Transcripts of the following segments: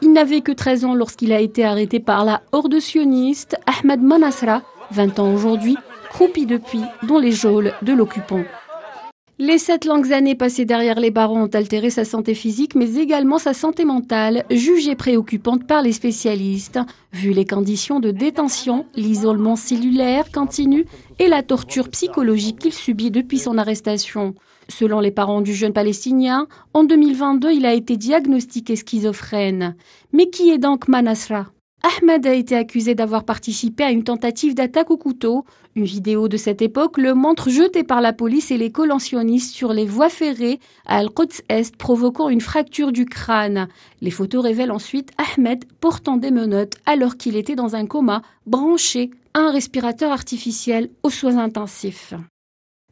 Il n'avait que 13 ans lorsqu'il a été arrêté par la horde sioniste. Ahmed Manasra, 20 ans aujourd'hui, croupit depuis dans les geôles de l'occupant. Les 7 longues années passées derrière les barreaux ont altéré sa santé physique, mais également sa santé mentale, jugée préoccupante par les spécialistes. Vu les conditions de détention, l'isolement cellulaire continu et la torture psychologique qu'il subit depuis son arrestation. Selon les parents du jeune Palestinien, en 2022, il a été diagnostiqué schizophrène. Mais qui est donc Manasra ? Ahmed a été accusé d'avoir participé à une tentative d'attaque au couteau. Une vidéo de cette époque le montre jeté par la police et les colons sionistes sur les voies ferrées à Al-Quds Est, provoquant une fracture du crâne. Les photos révèlent ensuite Ahmed portant des menottes alors qu'il était dans un coma, branché à un respirateur artificiel aux soins intensifs.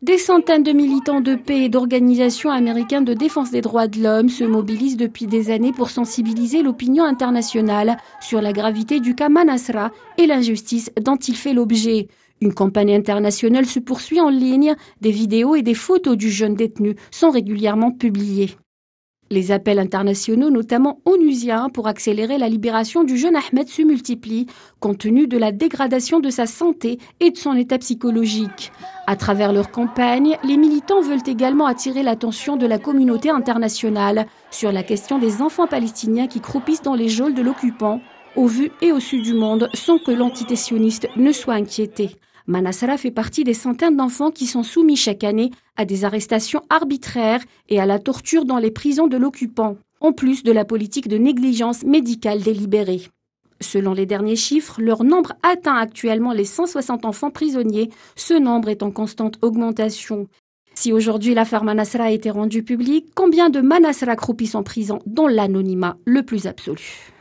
Des centaines de militants de paix et d'organisations américaines de défense des droits de l'homme se mobilisent depuis des années pour sensibiliser l'opinion internationale sur la gravité du cas Manasra et l'injustice dont il fait l'objet. Une campagne internationale se poursuit en ligne, des vidéos et des photos du jeune détenu sont régulièrement publiées. Les appels internationaux, notamment onusiens, pour accélérer la libération du jeune Ahmed se multiplient, compte tenu de la dégradation de sa santé et de son état psychologique. À travers leur campagne, les militants veulent également attirer l'attention de la communauté internationale sur la question des enfants palestiniens qui croupissent dans les geôles de l'occupant, au vu et au su du monde, sans que l'entité sioniste ne soit inquiétée. Manasra fait partie des centaines d'enfants qui sont soumis chaque année à des arrestations arbitraires et à la torture dans les prisons de l'occupant, en plus de la politique de négligence médicale délibérée. Selon les derniers chiffres, leur nombre atteint actuellement les 160 enfants prisonniers. Ce nombre est en constante augmentation. Si aujourd'hui l'affaire Manasra a été rendue publique, combien de Manasra croupissent en prison dans l'anonymat le plus absolu ?